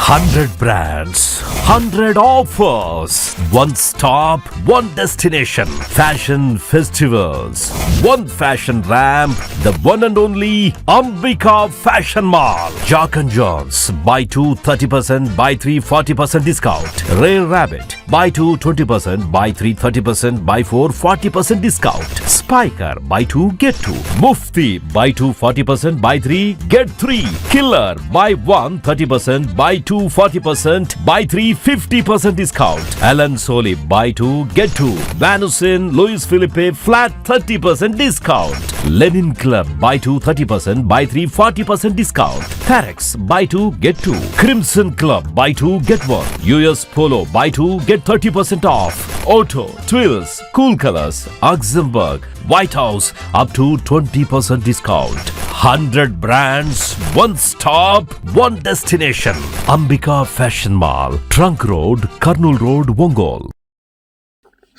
100 brands, 100 offers. One stop, one destination. Fashion festivals. One fashion ramp. The one and only Ambika Fashion Mall. Jock and Jones. Buy 2 30%, buy 3 40% discount. Rare Rabbit. Buy 2 20%, buy 3 30%, buy 4 40% discount. Spiker. Buy 2 get 2. Mufti. Buy 2 40%, buy 3 get 3. Killer. Buy 1 30%, buy 2 40%, buy 3 50% discount. Alan Soli. Buy 2 get 2. Vanusin. Louis Philippe flat 30% discount. Lenin Club. Buy 2 30%, buy 3 40% discount. Parex. Buy 2 get 2. Crimson Club. Buy 2 get 1. US Polo. Buy 2 get 30% off. Auto. Twills. Cool Colors. Augsburg. White House. Up to 20% discount. 100 brands. One stop. One destination. Ambika Fashion Mall. Trunk Road. Karnool Road. Ongole.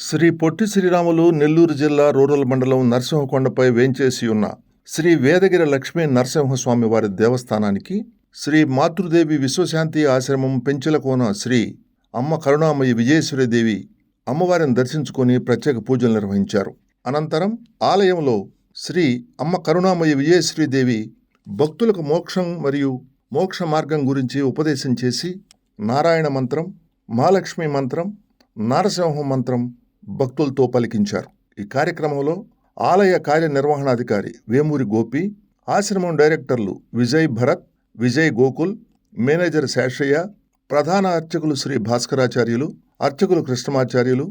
Shri Potti Sriramulu Nellore జిల్లా rural మండలం నరసింహకొండపై వేంచేసి ఉన్న శ్రీ వేదగిరి లక్ష్మీ నరసింహస్వామి వారి దేవస్థానానికి శ్రీ మాతృదేవి విశ్వశాంతి ఆశ్రమం పెంచలకోన శ్రీ అమ్మ కరుణామయి విజయేశ్వరీదేవి అమ్మవారిని దర్శించుకొని ప్రత్యేక పూజలు నిర్వహించారు. అనంతరం ఆలయంలో శ్రీ అమ్మ కరుణామయి విజయేశ్వరీదేవి భక్తులకు మోక్షం మరియు మోక్ష మార్గం గురించి ఉపదేశం చేసి నారాయణ మంత్రం, మహాలక్ష్మి మంత్రం, నారసింహ మంత్రం భక్తులతో పలికించారు. ఈ కార్యక్రమంలో ఆలయ కార్యనిర్వహణాధికారి వేమూరి గోపి, ఆశ్రమం డైరెక్టర్లు విజయ్ భరత్, విజయ్ గోకుల్, మేనేజర్ శేషయ్య, ప్రధాన అర్చకులు శ్రీ భాస్కరాచార్యులు, అర్చకులు కృష్ణమాచార్యులు,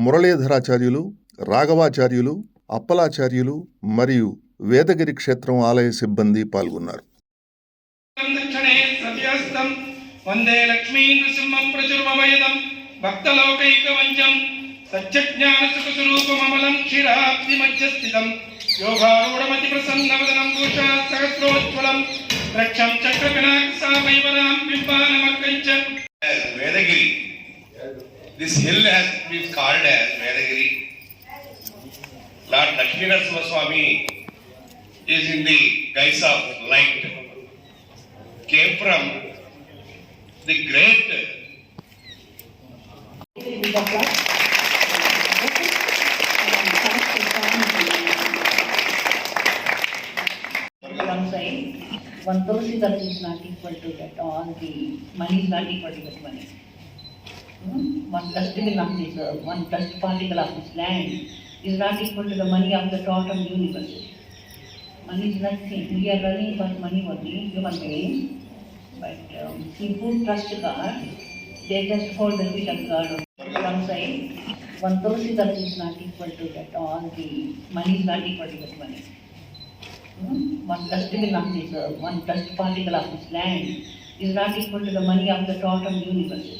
మురళీధరాచార్యులు, రాఘవాచార్యులు, అప్పలాచార్యులు మరియు వేదగిరి క్షేత్రం ఆలయ సిబ్బంది పాల్గొన్నారు. వందే లక్ష్మీ నృసింహం ప్రచుర్మవయదం భక్తలోకైకవంచం సత్యజ్ఞానసుఖస్వరూపమమలం క్షీరాబ్ది మధ్యస్థితం యోగారూఢమతి ప్రసన్నవదనం భూషా సహస్రోజ్వలం రక్షం చక్రపినాకసామైవరాం బింబానమర్కంచ. Vedagiri. This hill has been called as Vedagiri. Lord Lakshmi Narasimha Swami is in the guise of light. Came from the great one side, one tulsi that is not equal to that, all the money is not equal to that money. One dustbin of this, one dust particle of this land is not equal to the money of the total universe. Money is nothing. We are running for money only, human beings. But people trust God, they just hold the feet of God on one side. One tulsi that is not equal to that, all the money is not equal to that money. One dustbin of this, one dust particle of this land is not equal to the money of the total universe.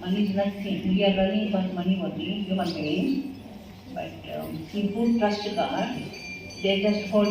Money is nothing. We are running for money only, human beings. But people trust God, they just hold